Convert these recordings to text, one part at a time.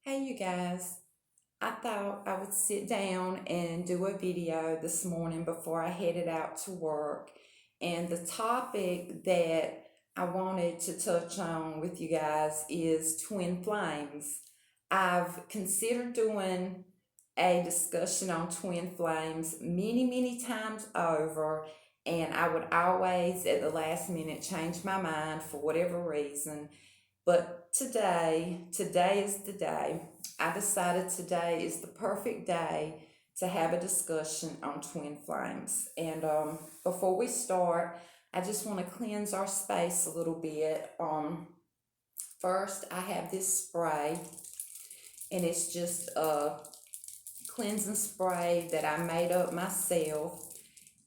Hey, you guys. I thought I would sit down and do a video this morning before I headed out to work. And the topic that I wanted to touch on with you guys is twin flames. I've considered doing a discussion on twin flames many, many times over, and I would always at the last minute change my mind for whatever reason. But today is the day. I decided today is the perfect day to have a discussion on twin flames. And before we start, I just want to cleanse our space a little bit. First, I have this spray, and it's just a cleansing spray that I made up myself.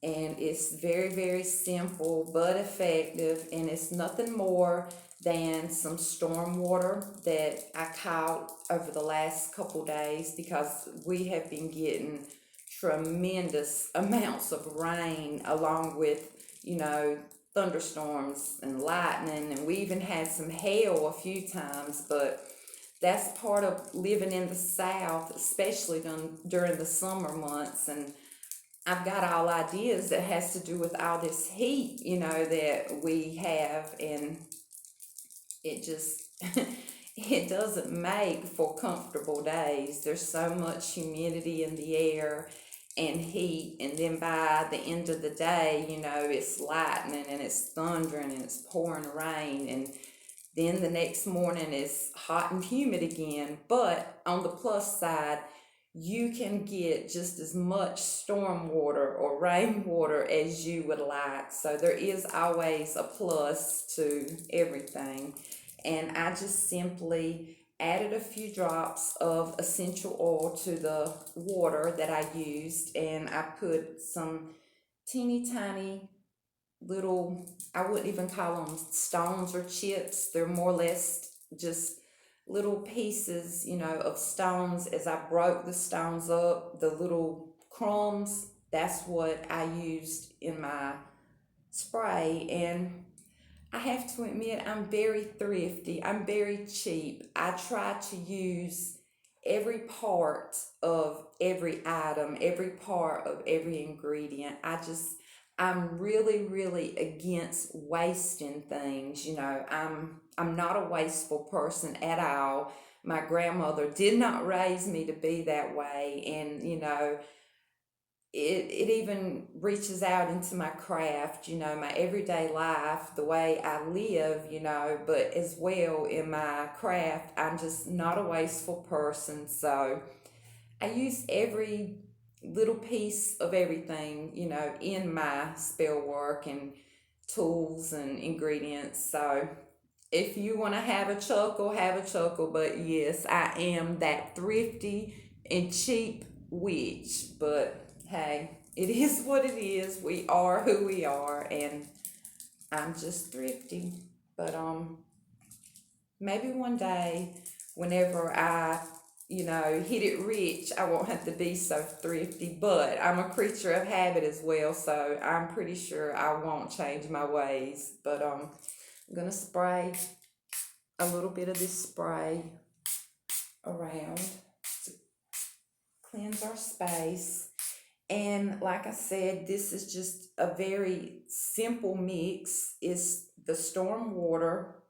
And it's very, very simple but effective, and it's nothing more than some storm water that I caught over the last couple days because we have been getting tremendous amounts of rain along with, thunderstorms and lightning, and we even had some hail a few times. But that's part of living in the South, especially during the summer months. And I've got all ideas that has to do with all this heat, that we have, and it just it doesn't make for comfortable days. There's so much humidity in the air and heat, and then by the end of the day, it's lightning and it's thundering and it's pouring rain, and then the next morning it's hot and humid again. But on the plus side, you can get just as much storm water or rainwater as you would like. So there is always a plus to everything. And I just simply added a few drops of essential oil to the water that I used, and I put some teeny tiny little, I wouldn't even call them stones or chips. They're more or less just little pieces, of stones. As I broke the stones up, the little crumbs, that's what I used in my spray. And I have to admit, I'm very thrifty. I'm very cheap. I try to use every part of every item, every part of every ingredient. I'm really, really against wasting things. I'm not a wasteful person at all. My grandmother did not raise me to be that way. And, it even reaches out into my craft, my everyday life, the way I live, but as well in my craft, I'm just not a wasteful person. So I use every little piece of everything, in my spell work and tools and ingredients. So if you want to have a chuckle, have a chuckle. But yes, I am that thrifty and cheap witch. But hey, it is what it is. We are who we are, and I'm just thrifty. But maybe one day, whenever I hit it rich, I won't have to be so thrifty. But I'm a creature of habit as well, so I'm pretty sure I won't change my ways. But I'm gonna spray a little bit of this spray around to cleanse our space. And like I said, this is just a very simple mix. It's the storm water,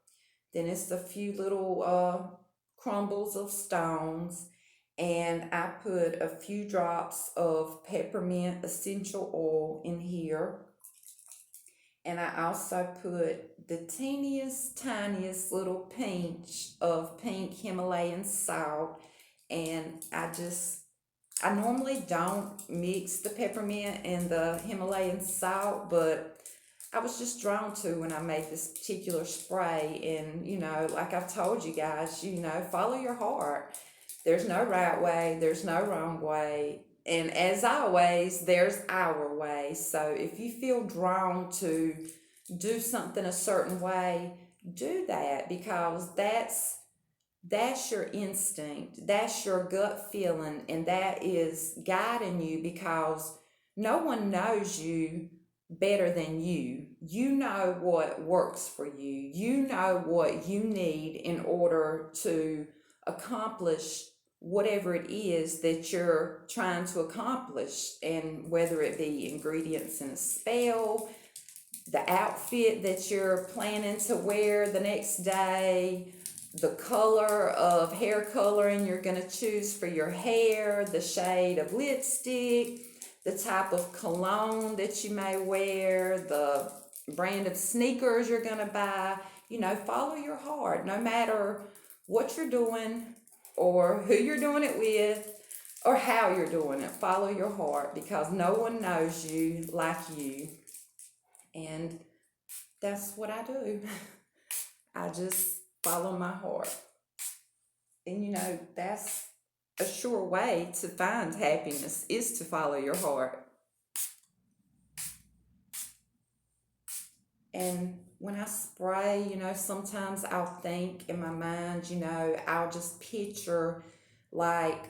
then it's a few little crumbles of stones, and I put a few drops of peppermint essential oil in here. And I also put the teeniest, tiniest little pinch of pink Himalayan salt. And I normally don't mix the peppermint and the Himalayan salt, but I was just drawn to when I made this particular spray. And, like I've told you guys, follow your heart. There's no right way, there's no wrong way. And as always, there's our way. So if you feel drawn to do something a certain way, do that, because that's your instinct, that's your gut feeling, and that is guiding you, because no one knows you better than you. You know what works for you. You know what you need in order to accomplish whatever it is that you're trying to accomplish, and whether it be ingredients in a spell, the outfit that you're planning to wear the next day, the color of hair coloring you're going to choose for your hair, the shade of lipstick, the type of cologne that you may wear, the brand of sneakers you're going to buy. Follow your heart no matter what you're doing or who you're doing it with or how you're doing it. Follow your heart, because no one knows you like you. And that's what I do. I just follow my heart. And that's a sure way to find happiness, is to follow your heart. And when I spray, sometimes I'll think in my mind, I'll just picture like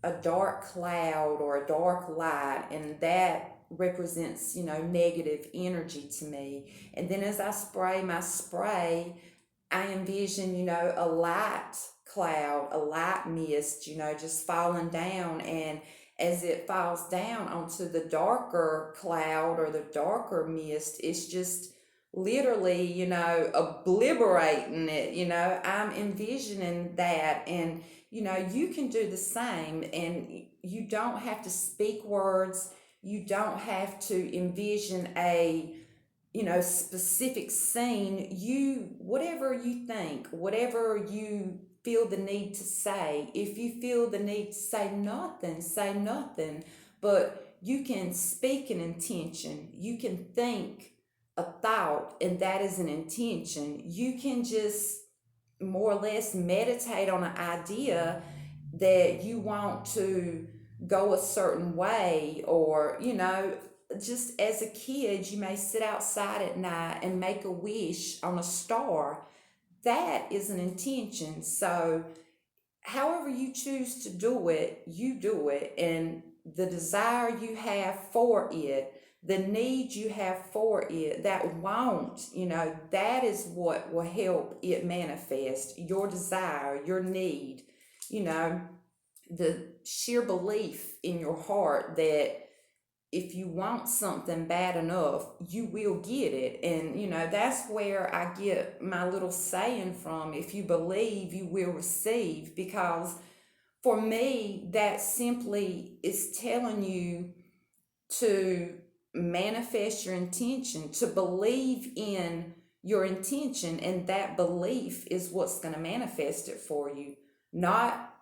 a dark cloud or a dark light, and that represents, negative energy to me. And then as I spray my spray, I envision, a light cloud, a light mist, just falling down. And as it falls down onto the darker cloud or the darker mist, it's just literally, obliterating it. I'm envisioning that. And, you can do the same. And you don't have to speak words, you don't have to envision a specific scene. Whatever you think, whatever you feel the need to say, if you feel the need to say nothing, but you can speak an intention, you can think a thought, and that is an intention. You can just more or less meditate on an idea that you want to go a certain way. Or just as a kid, you may sit outside at night and make a wish on a star. That is an intention. So however you choose to do it, you do it. And the desire you have for it, the need you have for it, that want, that is what will help it manifest. Your desire, your need, the sheer belief in your heart that if you want something bad enough, you will get it. And that's where I get my little saying from: if you believe, you will receive. Because for me, that simply is telling you to manifest your intention, to believe in your intention, and that belief is what's going to manifest it for you. Not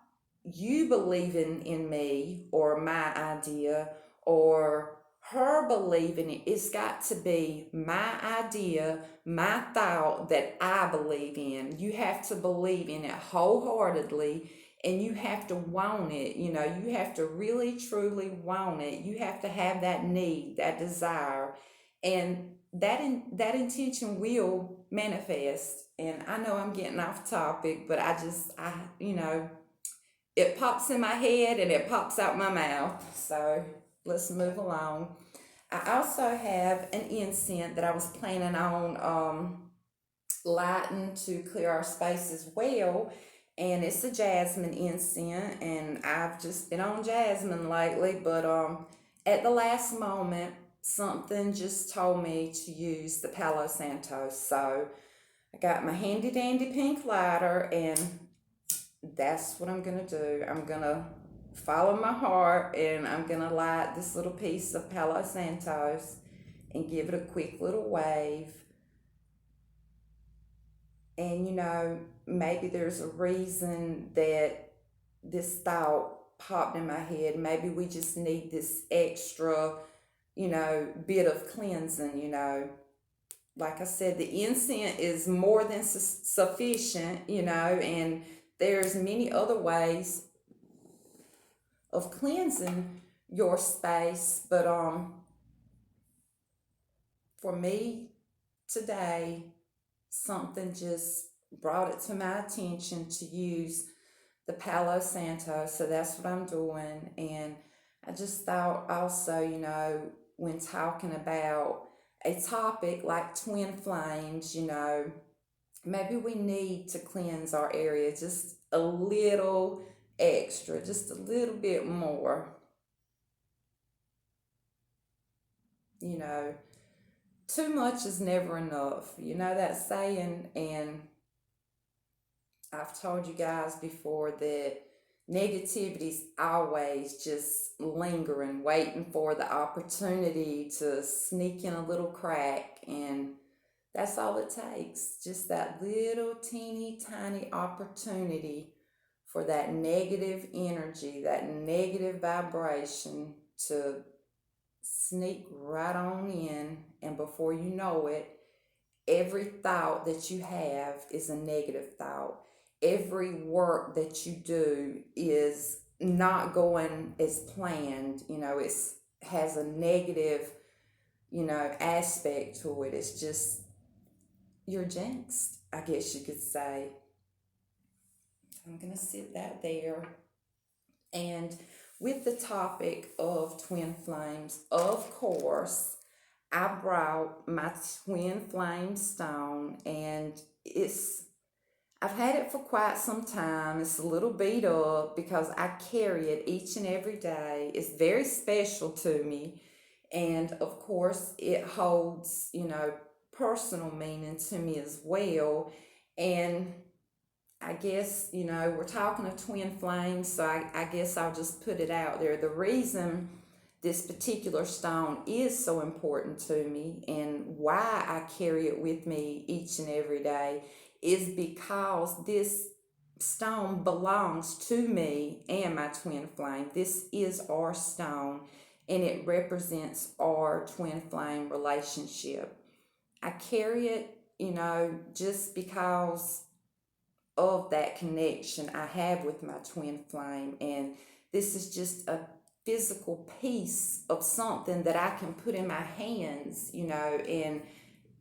you believing in me or my idea or her believing it. It's got to be my idea, my thought that I believe in. You have to believe in it wholeheartedly, and you have to want it. You have to really truly want it. You have to have that need, that desire, and that intention will manifest. And I know I'm getting off topic, but it pops in my head and it pops out my mouth. So let's move along. I also have an incense that I was planning on lighting to clear our space as well. And it's a jasmine incense, and I've just been on jasmine lately. But at the last moment, something just told me to use the Palo Santo. So I got my handy dandy pink lighter, and that's what I'm gonna do. I'm gonna follow my heart, and I'm gonna light this little piece of Palo Santos and give it a quick little wave. And maybe there's a reason that this thought popped in my head. Maybe we just need this extra, bit of cleansing. Like I said, the incense is more than sufficient, and there's many other ways of cleansing your space. But for me today, something just brought it to my attention to use the Palo Santo. So that's what I'm doing. And I just thought also, when talking about a topic like twin flames, maybe we need to cleanse our area just a little extra, just a little bit more. You know, too much is never enough. You know that saying, and I've told you guys before that negativity's always just lingering, waiting for the opportunity to sneak in a little crack, and that's all it takes. Just that little teeny tiny opportunity for that negative energy, that negative vibration to sneak right on in, and before you know it, every thought that you have is a negative thought. Every work that you do is not going as planned. It's has a negative, aspect to it. It's just you're jinxed, I guess you could say. I'm gonna sit that there. And with the topic of twin flames, of course, I brought my twin flame stone, and I've had it for quite some time. It's a little beat up because I carry it each and every day. It's very special to me. And of course, it holds, personal meaning to me as well. And I guess, we're talking of twin flames, so I guess I'll just put it out there. The reason this particular stone is so important to me and why I carry it with me each and every day is because this stone belongs to me and my twin flame. This is our stone, and it represents our twin flame relationship. I carry it, just because of that connection I have with my twin flame. And this is just a physical piece of something that I can put in my hands, and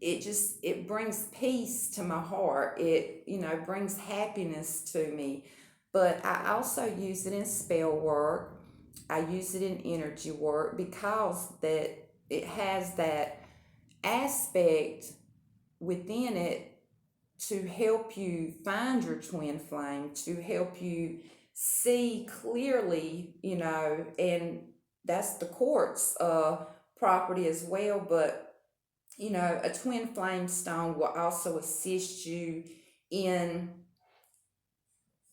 it brings peace to my heart. It, brings happiness to me. But I also use it in spell work. I use it in energy work because that it has that aspect within it to help you find your twin flame, to help you see clearly, and that's the quartz property as well. But, a twin flame stone will also assist you in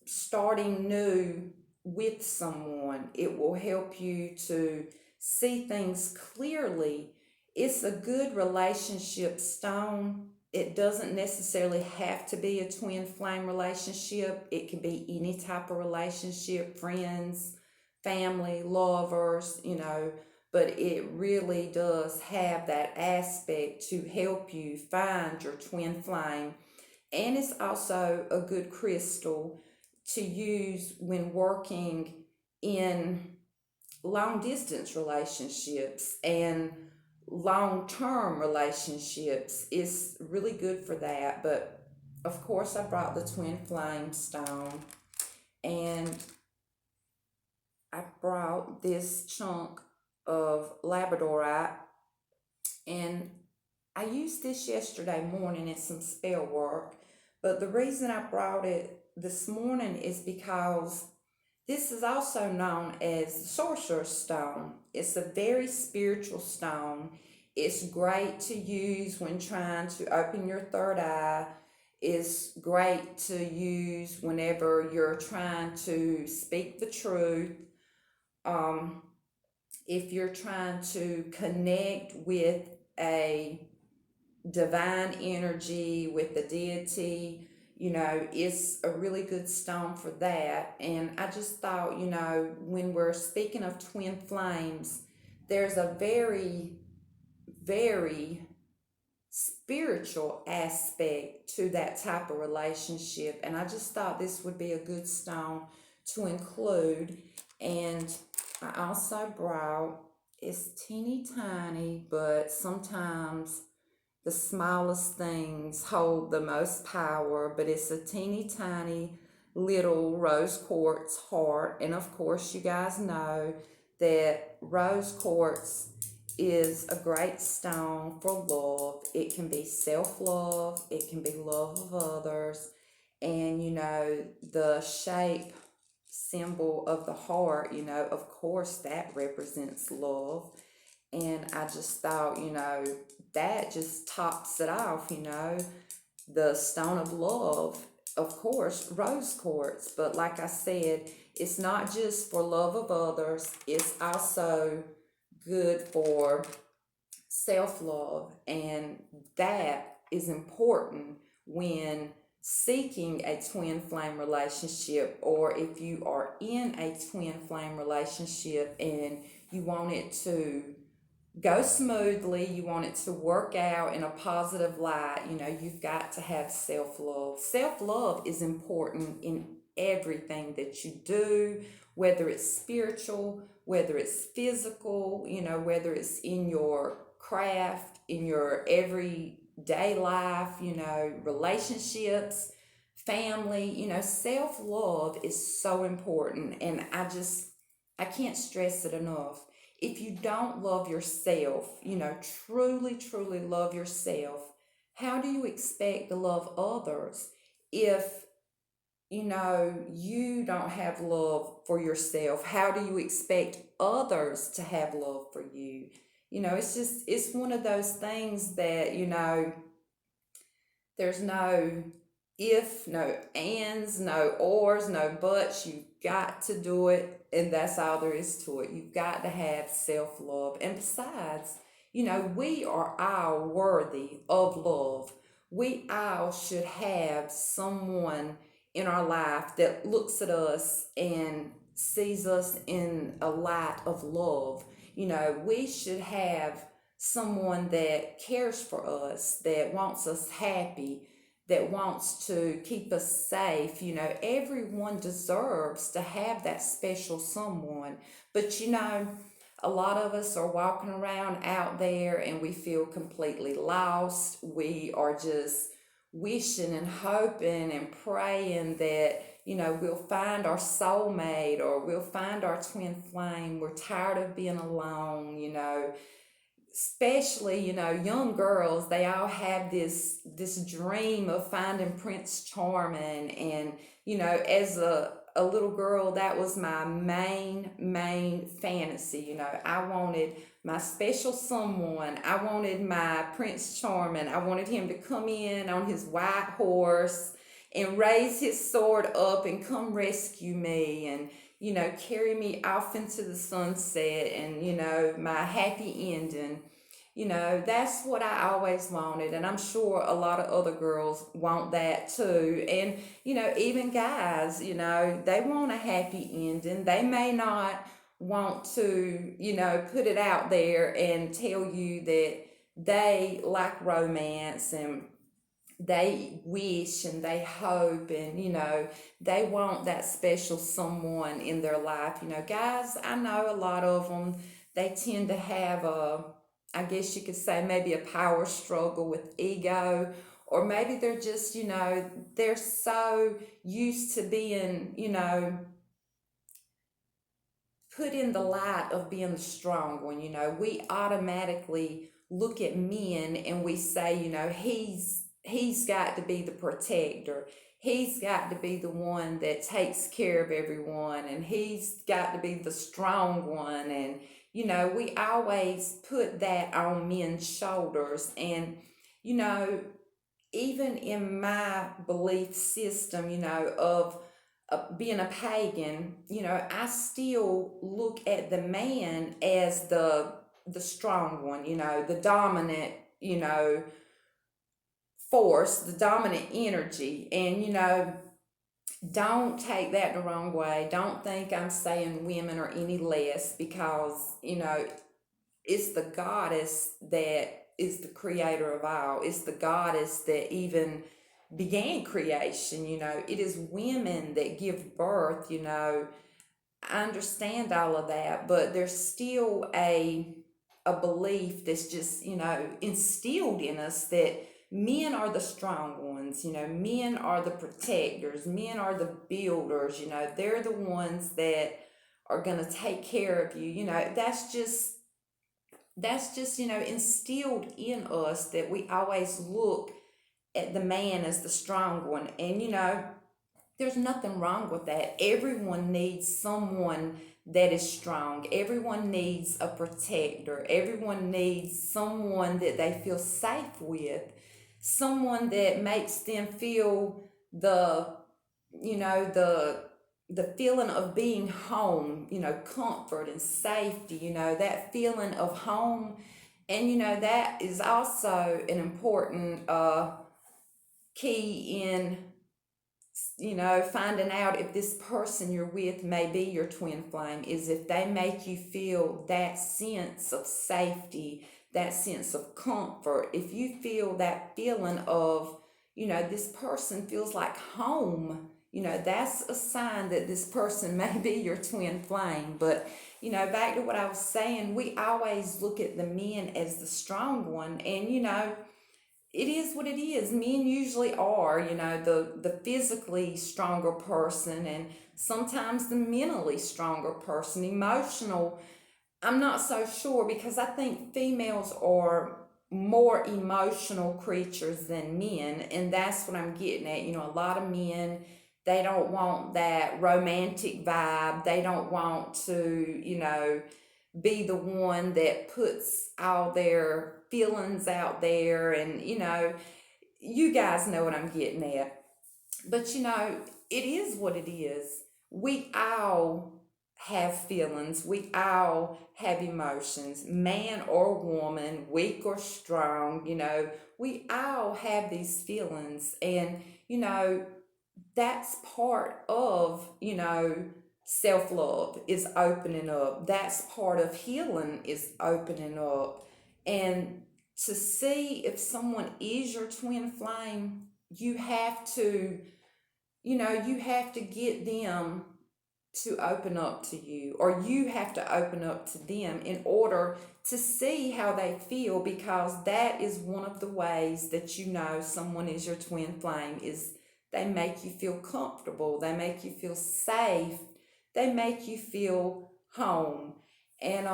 starting new with someone. It will help you to see things clearly. It's a good relationship stone. It doesn't necessarily have to be a twin flame relationship. It can be any type of relationship, friends, family, lovers, but it really does have that aspect to help you find your twin flame. And it's also a good crystal to use when working in long distance relationships and long term relationships. Is really good for that. But of course, I brought the twin flame stone, and I brought this chunk of labradorite, and I used this yesterday morning in some spell work. But the reason I brought it this morning is because this is also known as the Sorcerer's Stone. It's a very spiritual stone. It's great to use when trying to open your third eye. It's great to use whenever you're trying to speak the truth. If you're trying to connect with a divine energy, with the deity, it's a really good stone for that. And I just thought, when we're speaking of twin flames, there's a very, very spiritual aspect to that type of relationship. And I just thought this would be a good stone to include. And I also brought, it's teeny tiny, but sometimes the smallest things hold the most power. But it's a teeny tiny little rose quartz heart. And of course, you guys know that rose quartz is a great stone for love. It can be self love, it can be love of others, And, the shape symbol of the heart, of course, that represents love. And I just thought, that just tops it off, the stone of love, of course, rose quartz. But like I said, it's not just for love of others, it's also good for self love. And that is important when seeking a twin flame relationship, or if you are in a twin flame relationship and you want it to go smoothly, you want it to work out in a positive light, you've got to have self love. Self love is important in everything that you do, whether it's spiritual, whether it's physical, whether it's in your craft, in your everyday life, relationships, family. Self love is so important. And I can't stress it enough. If you don't love yourself, truly, truly love yourself, how do you expect to love others if, you don't have love for yourself? How do you expect others to have love for you? It's one of those things that, there's no if, no ands, no ors, no buts. You've got to do it, and that's all there is to it. You've got to have self love. And besides, we are all worthy of love. We all should have someone in our life that looks at us and sees us in a light of love. We should have someone that cares for us, that wants us happy, that wants to keep us safe. Everyone deserves to have that special someone. But a lot of us are walking around out there and we feel completely lost. We are just wishing and hoping and praying that we'll find our soulmate or we'll find our twin flame. We're tired of being alone. Especially young girls, they all have this dream of finding Prince Charming. And as a little girl, that was my main fantasy. I wanted my special someone. I wanted my Prince Charming. I wanted him to come in on his white horse and raise his sword up and come rescue me, and carry me off into the sunset, and my happy ending. That's what I always wanted, and I'm sure a lot of other girls want that too. And even guys, they want a happy ending. They may not want to put it out there and tell you that they like romance, and they wish and they hope, and they want that special someone in their life. Guys, I know a lot of them, they tend to have I guess you could say, maybe a power struggle with ego, or maybe they're just they're so used to being put in the light of being the strong one. We automatically look at men and we say, he's got to be the protector. He's got to be the one that takes care of everyone, and he's got to be the strong one. And we always put that on men's shoulders. And even in my belief system, of being a pagan, I still look at the man as the strong one, the dominant, force, the dominant energy. And don't take that the wrong way. Don't think I'm saying women are any less, because it's the goddess that is the creator of all. It's the goddess that even began creation. It is women that give birth. I understand all of that, but there's still a belief that's just instilled in us that men are the strong ones. Men are the protectors. Men are the builders. They're the ones that are going to take care of you. That's just instilled in us, that we always look at the man as the strong one. And There's nothing wrong with that. Everyone needs someone that is strong. Everyone needs a protector. Everyone needs someone that they feel safe with. Someone that makes them feel the, you know, the feeling of being home, comfort and safety, that feeling of home. And that is also an important key in finding out if this person you're with may be your twin flame, is if they make you feel that sense of safety, that sense of comfort. If you feel that feeling of, this person feels like home, that's a sign that this person may be your twin flame. But, back to what I was saying, we always look at the men as the strong one. And, it is what it is. Men usually are, the physically stronger person, and sometimes the mentally stronger person. Emotional, I'm not so sure, because I think females are more emotional creatures than men, and that's what I'm getting at. A lot of men, they don't want that romantic vibe. They don't want to, be the one that puts all their feelings out there. And you guys know what I'm getting at. But it is what it is. We all have feelings. We all have emotions, man or woman, weak or strong. We all have these feelings. And that's part of self love, is opening up. That's part of healing, is opening up. And to see if someone is your twin flame, you have to, you have to get them to open up to you, or you have to open up to them in order to see how they feel, because that is one of the ways that someone is your twin flame, is they make you feel comfortable, they make you feel safe, they make you feel home. And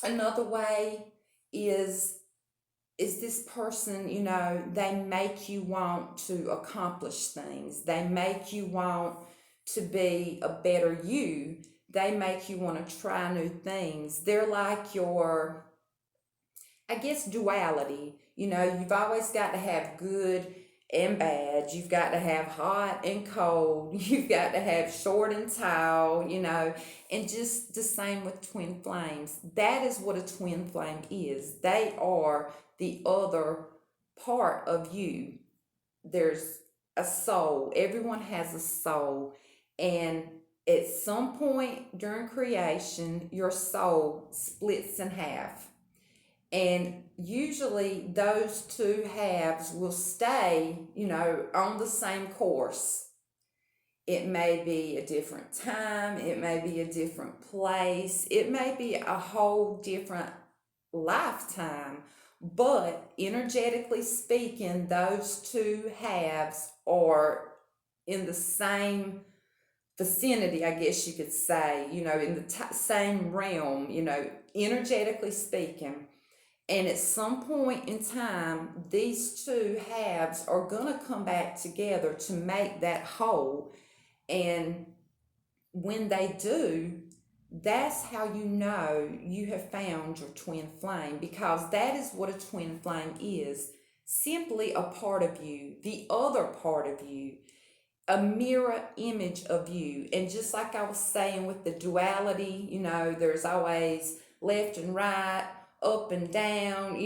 another way is this person, they make you want to accomplish things. They make you want to be a better you. They make you want to try new things. They're like your, I guess, duality. You've always got to have good and bad. You've got to have hot and cold. You've got to have short and tall, and just the same with twin flames. That is what a twin flame is. They are the other part of you. There's a soul. Everyone has a soul. And at some point during creation, your soul splits in half. And usually those two halves will stay, on the same course. It may be a different time, it may be a different place, it may be a whole different lifetime. But energetically speaking, those two halves are in the same vicinity, I guess you could say, in the same realm, energetically speaking. And at some point in time, these two halves are going to come back together to make that whole. And when they do, that's how you have found your twin flame, because that is what a twin flame is. Simply a part of you, the other part of you, a mirror image of you. And just like I was saying with the duality, there's always left and right, up and down,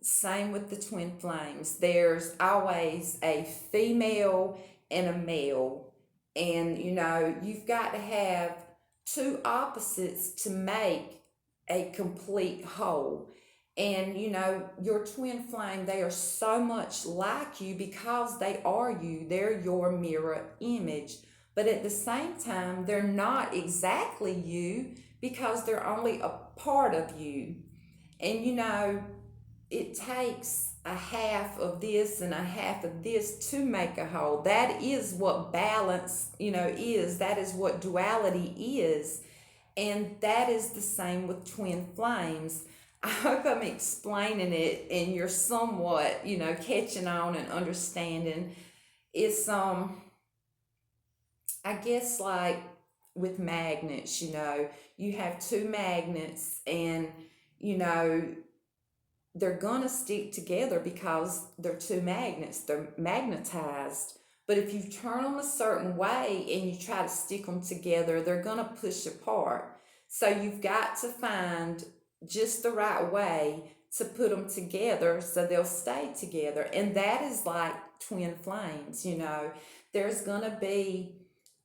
same with the twin flames. There's always a female and a male. And, you've got to have two opposites to make a complete whole. And, your twin flame, they are so much like you because they are you. They're your mirror image. But at the same time, they're not exactly you, because they're only a part of you. And it takes a half of this and a half of this to make a whole. That is what balance, is. That is what duality is. And that is the same with twin flames. I hope I'm explaining it and you're somewhat, catching on and understanding. It's I guess like with magnets, you have two magnets and, you know, they're gonna stick together because they're two magnets, they're magnetized. But if you turn them a certain way and you try to stick them together, they're gonna push apart. So you've got to find just the right way to put them together so they'll stay together. And that is like twin flames. There's gonna be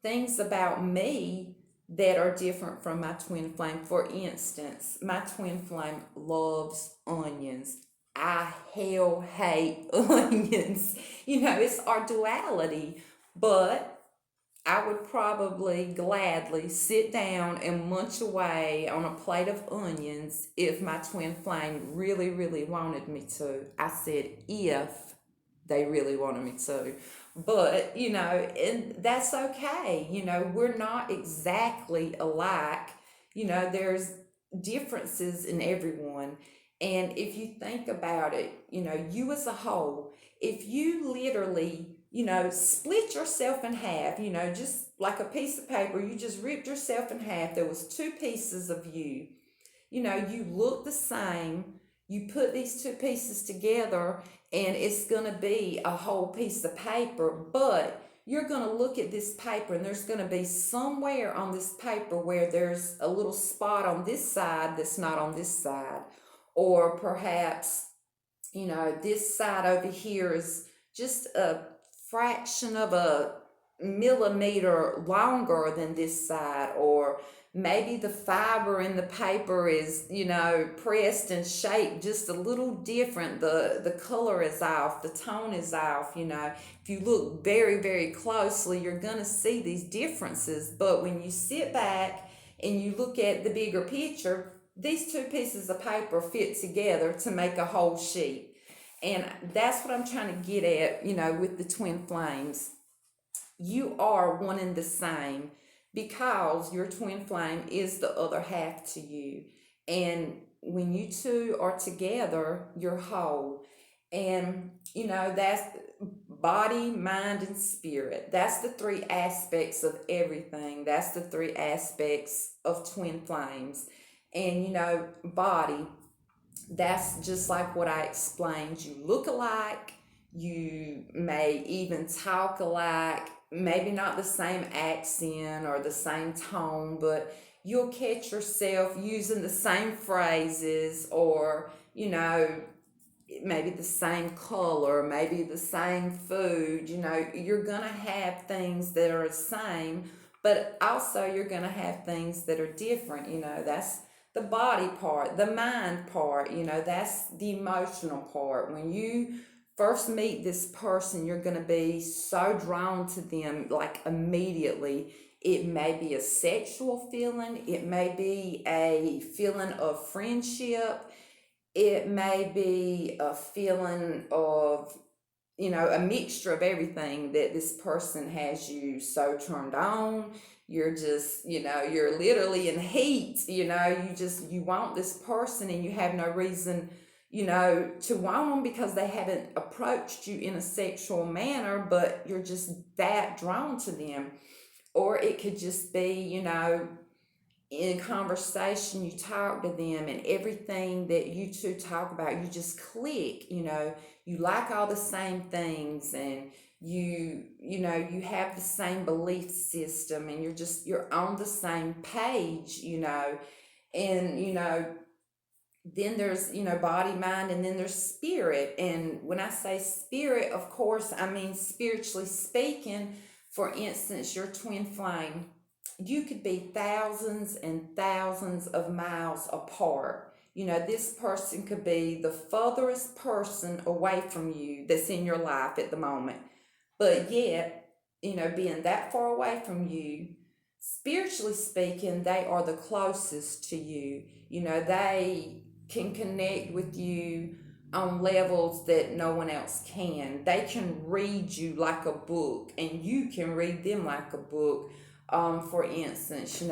things about me that are different from my twin flame. For instance, my twin flame loves onions. I hell hate onions. It's our duality, but I would probably gladly sit down and munch away on a plate of onions if my twin flame really, really wanted me to. I said if they really wanted me to. But, and that's okay. We're not exactly alike. There's differences in everyone. And if you think about it, you as a whole, if you literally, split yourself in half, just like a piece of paper, you just ripped yourself in half. There was two pieces of you. You look the same. You put these two pieces together and it's going to be a whole piece of paper, but you're going to look at this paper and there's going to be somewhere on this paper where there's a little spot on this side that's not on this side. Or perhaps, this side over here is just a fraction of a millimeter longer than this side. Or maybe the fiber in the paper is, pressed and shaped just a little different. The color is off, the tone is off. If you look very, very closely, you're going to see these differences. But when you sit back and you look at the bigger picture, these two pieces of paper fit together to make a whole sheet. And that's what I'm trying to get at, with the twin flames. You are one and the same because your twin flame is the other half to you. And when you two are together, you're whole. And, that's body, mind, and spirit. That's the three aspects of everything. That's the three aspects of twin flames. And, body, that's just like what I explained. You look alike, you may even talk alike, maybe not the same accent or the same tone, but you'll catch yourself using the same phrases or, maybe the same color, maybe the same food. You're going to have things that are the same, but also you're going to have things that are different. That's the body part, the mind part, that's the emotional part. When you first meet this person, you're going to be so drawn to them like immediately. It may be a sexual feeling, it may be a feeling of friendship, it may be a feeling of, a mixture of everything that this person has you so turned on. You're just, you're literally in heat, you want this person and you have no reason, to want them because they haven't approached you in a sexual manner, but you're just that drawn to them. Or it could just be, in conversation you talk to them and everything that you two talk about, you just click. You like all the same things, and you have the same belief system, and you're on the same page. And then there's body, mind, and then there's spirit. And when I say spirit, of course I mean spiritually speaking. For instance, your twin flame, you could be thousands and thousands of miles apart. This person could be the furthest person away from you that's in your life at the moment. But yet, being that far away from you, spiritually speaking, they are the closest to you. They can connect with you on levels that no one else can. They can read you like a book, and you can read them like a book. For instance,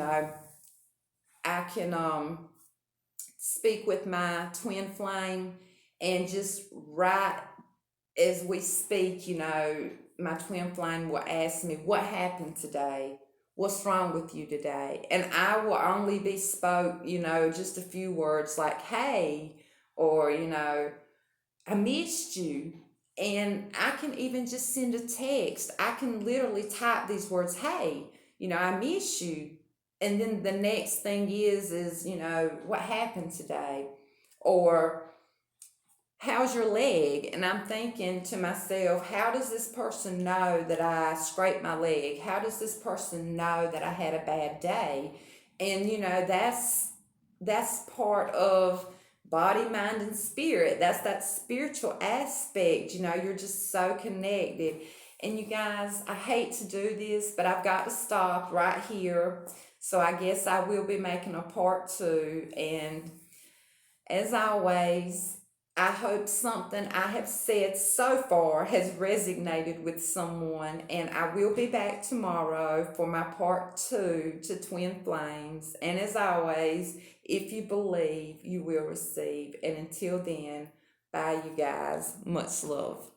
I can speak with my twin flame and just right as we speak, my twin flame will ask me, "What happened today? What's wrong with you today?" And I will only be spoke, just a few words like, "Hey," or, "I missed you." And I can even just send a text. I can literally type these words, "Hey, I miss you." And then the next thing is, "What happened today?" Or, "How's your leg?" And I'm thinking to myself, how does this person know that I scraped my leg? How does this person know that I had a bad day? And that's part of body, mind, and spirit. That's that spiritual aspect. You're just so connected. And you guys, I hate to do this, but I've got to stop right here. So I guess I will be making a part two. And as always, I hope something I have said so far has resonated with someone, and I will be back tomorrow for my part two to Twin Flames. And as always, if you believe, you will receive. And until then, bye, you guys. Much love.